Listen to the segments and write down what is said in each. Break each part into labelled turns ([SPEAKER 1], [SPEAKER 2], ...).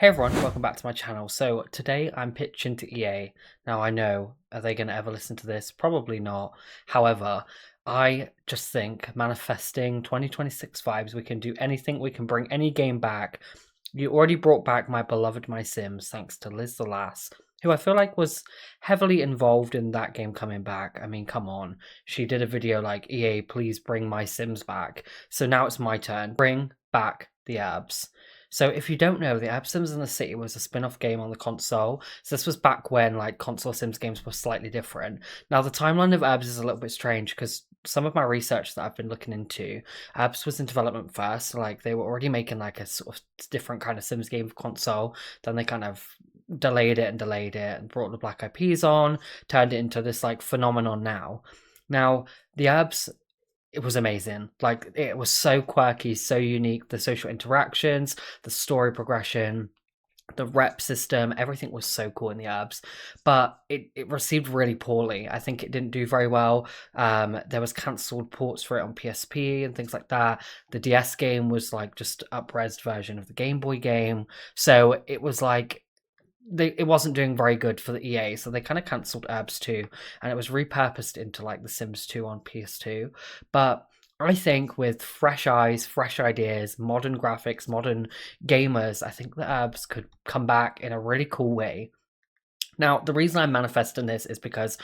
[SPEAKER 1] Hey everyone, welcome back to my channel. So today I'm pitching to EA. Now I know, are they going to ever listen to this? Probably not. However, I just think manifesting 2026 vibes, we can do anything, we can bring any game back. You already brought back my beloved My Sims thanks to Liz the Lass, who I feel like was heavily involved in that game coming back. I mean, come on. She did a video like, EA, please bring My Sims back. So now it's my turn. Bring back the Urbz. So if you don't know, the Urbz Sims in the City was a spin-off game on the console. So this was back when like console Sims games were slightly different. Now the timeline of Urbz is a little bit strange because some of my research that I've been looking into, Urbz was in development first. Like they were already making like a sort of different kind of Sims game for console. Then they kind of delayed it and brought the Black Eyed Peas on, turned it into this like phenomenon now. Now the Urbz, it was amazing. Like it was so quirky, so unique. The social interactions, the story progression, the rep system, everything was so cool in the Urbz, but it received really poorly. I think it didn't do very well. There was cancelled ports for it on PSP and things like that. The DS game was like just up-resed version of the Game Boy game, so it was like it wasn't doing very good for the EA, so they kind of cancelled Urbz 2, and it was repurposed into like The Sims 2 on PS2. But I think with fresh eyes, fresh ideas, modern graphics, modern gamers, I think the Urbz could come back in a really cool way. Now, the reason I'm manifesting this is because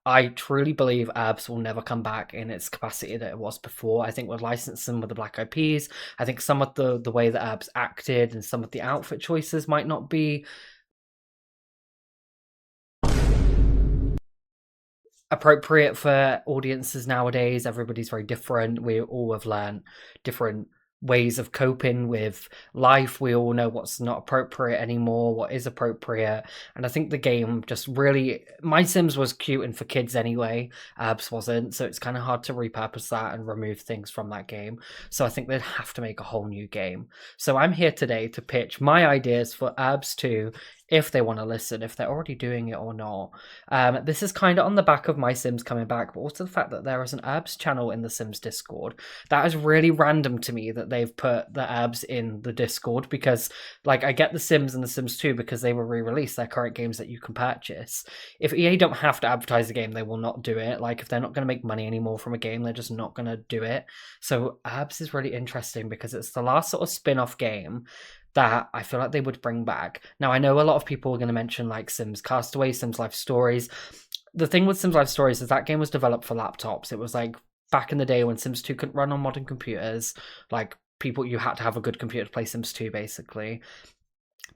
[SPEAKER 1] I truly believe Urbz will never come back in its capacity that it was before. I think with licensing with the Black Eyed Peas, I think some of the way that Urbz acted and some of the outfit choices might not be appropriate for audiences nowadays. Everybody's very different. We all have learned different ways of coping with life. We all know what's not appropriate anymore, what is appropriate. And I think the game just really, My Sims was cute and for kids anyway. Urbz wasn't, so it's kind of hard to repurpose that and remove things from that game. So I think they'd have to make a whole new game. So I'm here today to pitch my ideas for Urbz 2, if they want to listen, if they're already doing it or not. This is kind of on the back of My Sims coming back, but also the fact that there is an Urbz channel in the Sims Discord. That is really random to me that they've put the Urbz in the Discord, because like I get the Sims and the Sims 2 because they were re-released, they're current games that you can purchase. If EA don't have to advertise the game, they will not do it. Like if they're not going to make money anymore from a game, they're just not going to do it. So Urbz is really interesting because it's the last sort of spin-off game that I feel like they would bring back. Now, I know a lot of people are going to mention like Sims Castaway, Sims Life Stories. The thing with Sims Life Stories is that game was developed for laptops. It was like back in the day when Sims 2 couldn't run on modern computers. Like you had to have a good computer to play Sims 2, basically.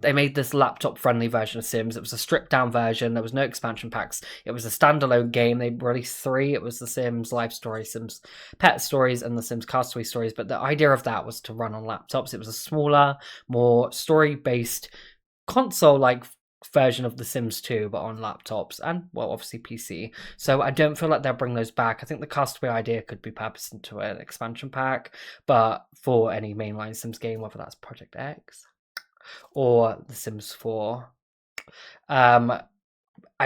[SPEAKER 1] They made this laptop friendly version of Sims. It was a stripped down version. There was no expansion packs. It was a standalone game. They released 3. It was the Sims Life Story, Sims Pet Stories, and the Sims Castaway Stories. But the idea of that was to run on laptops. It was a smaller, more story based console like version of the Sims 2, but on laptops and, well, obviously PC. So I don't feel like they'll bring those back. I think the Castaway idea could be purposed into an expansion pack, but for any mainline Sims game, whether that's Project X or The Sims 4. I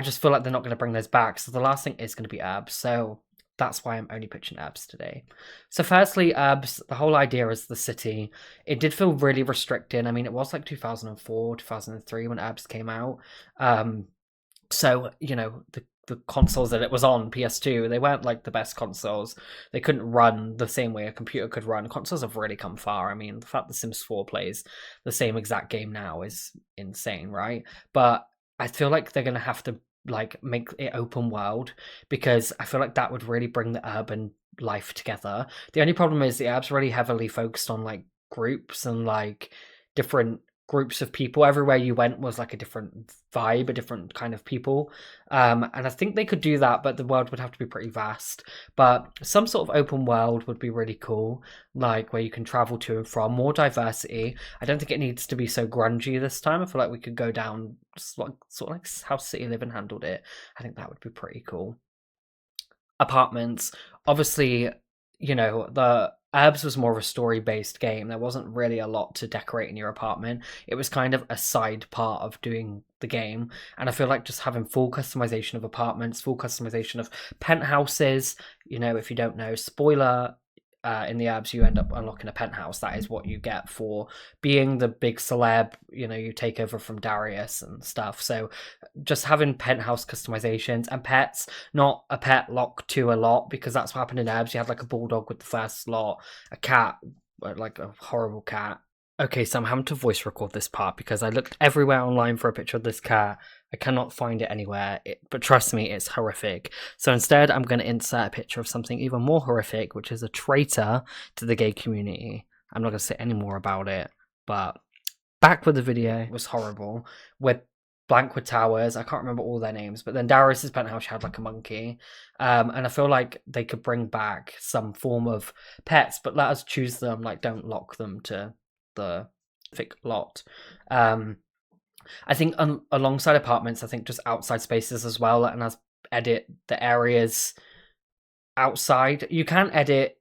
[SPEAKER 1] just feel like they're not going to bring those back. So the last thing is going to be Urbz. So that's why I'm only pitching Urbz today. So firstly, Urbz, the whole idea is the city. It did feel really restricting. I mean, it was like 2004, 2003 when Urbz came out. So, you know, the consoles that it was on, PS2, they weren't like the best consoles. They couldn't run the same way a computer could run. Consoles have really come far. I mean, the fact that Sims 4 plays the same exact game now is insane, right? But I feel like they're going to have to like make it open world, because I feel like that would really bring the urban life together. The only problem is the app's really heavily focused on like groups and like different groups of people. Everywhere you went was like a different vibe, a different kind of people. And I think they could do that, but the world would have to be pretty vast. But some sort of open world would be really cool, like where you can travel to and from, more diversity. I don't think it needs to be so grungy this time. I feel like we could go down sort of like how City Living handled it. I think that would be pretty cool. Apartments, obviously, you know, the Urbz was more of a story-based game. There wasn't really a lot to decorate in your apartment. It was kind of a side part of doing the game. And I feel like just having full customization of apartments, full customization of penthouses, you know, if you don't know, spoiler, in the Urbz, you end up unlocking a penthouse. That is what you get for being the big celeb. You know, you take over from Darius and stuff. So just having penthouse customizations and pets, not a pet lock to a lot, because that's what happened in Urbz. You had like a bulldog with the first slot, a cat, like a horrible cat. Okay, so I'm having to voice record this part because I looked everywhere online for a picture of this cat. I cannot find it anywhere, but trust me, it's horrific. So instead, I'm going to insert a picture of something even more horrific, which is a traitor to the gay community. I'm not going to say any more about it, but back with the video. It was horrible. We're blank with towers. I can't remember all their names, but then Darius's penthouse had like a monkey. And I feel like they could bring back some form of pets, but let us choose them. Like, don't lock them to the thick lot. I think alongside apartments, I think just outside spaces as well, and as edit the areas outside. You can edit,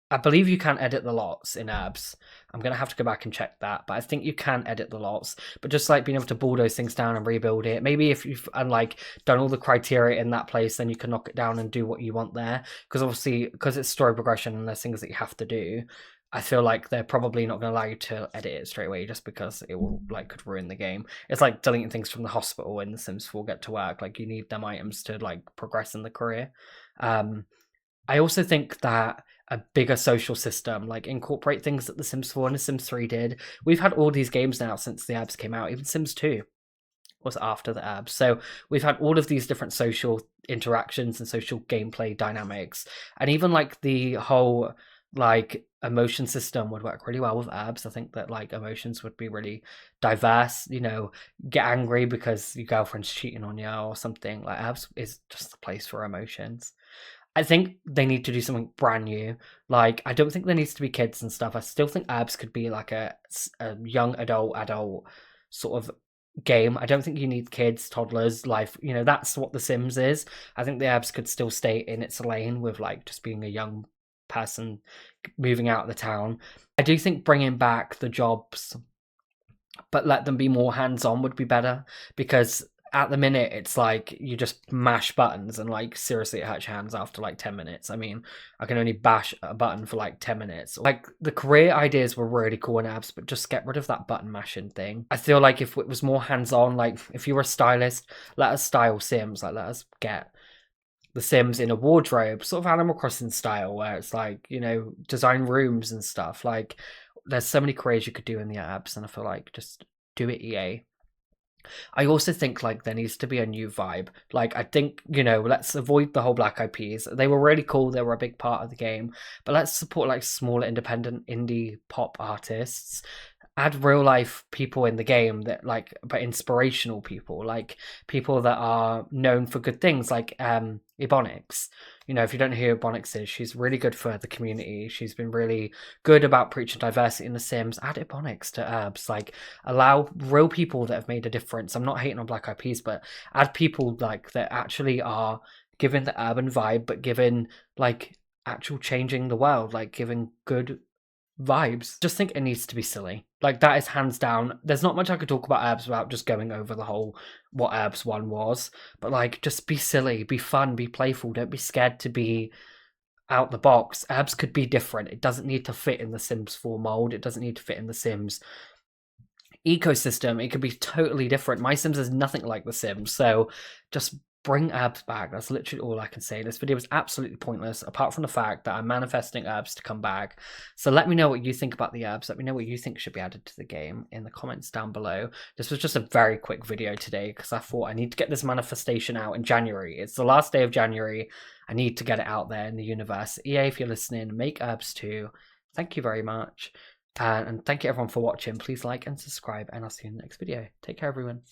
[SPEAKER 1] I believe you can edit the lots in Urbz. I'm gonna have to go back and check that, but I think you can edit the lots. But just like being able to bulldoze things down and rebuild it. Maybe if you've done all the criteria in that place, then you can knock it down and do what you want there. Because obviously, because it's story progression and there's things that you have to do, I feel like they're probably not going to allow you to edit it straight away just because it will could ruin the game. It's like deleting things from the hospital in The Sims 4 Get to Work. Like, you need them items to progress in the career. I also think that a bigger social system, incorporate things that The Sims 4 and The Sims 3 did. We've had all these games now since the Urbz came out. Even Sims 2 was after the Urbz. So we've had all of these different social interactions and social gameplay dynamics. And even the whole emotion system would work really well with Urbz. I think that emotions would be really diverse. You know, get angry because your girlfriend's cheating on you or something. Urbz is just the place for emotions. I think they need to do something brand new. I don't think there needs to be kids and stuff. I still think Urbz could be a young adult sort of game. I don't think you need kids, toddlers, that's what The Sims is. I think the Urbz could still stay in its lane with just being a young person moving out of the town. I do think bringing back the jobs, but let them be more hands-on would be better, because at the minute it's you just mash buttons and seriously it hurts your hands after 10 minutes. I mean, I can only bash a button for 10 minutes. The career ideas were really cool in Urbz, but just get rid of that button mashing thing. I feel if it was more hands-on, if you were a stylist, let us style Sims, let us get The Sims in a wardrobe, sort of Animal Crossing style, where it's design rooms and stuff. There's so many careers you could do in the Urbz, and I feel just do it, EA. I also think there needs to be a new vibe. I think, let's avoid the whole Black Eyed Peas. They were really cool, they were a big part of the game, but let's support smaller independent indie pop artists. Add real life people in the game that but inspirational people, people that are known for good things, Ebonics. If you don't know who Ebonics is, she's really good for the community. She's been really good about preaching diversity in The Sims. Add Ebonics to Urbz. Allow real people that have made a difference. I'm not hating on Black Eyed Peas, but add people that actually are giving the urban vibe, but giving actual changing the world, giving good vibes. Just think it needs to be silly. That is hands down. There's not much I could talk about Urbz without just going over the whole what Urbz 1 was, but just be silly, be fun, be playful. Don't be scared to be out the box. Urbz could be different. It doesn't need to fit in the Sims 4 mold. It doesn't need to fit in the Sims ecosystem. It could be totally different. My Sims is nothing like the Sims, so just bring Urbz back. That's literally all I can say. This video was absolutely pointless, apart from the fact that I'm manifesting Urbz to come back. So let me know what you think about the Urbz. Let me know what you think should be added to the game in the comments down below. This was just a very quick video today because I thought I need to get this manifestation out in January. It's the last day of January. I need to get it out there in the universe. EA, if you're listening, make Urbz 2. Thank you very much. And thank you everyone for watching. Please like and subscribe, and I'll see you in the next video. Take care, everyone.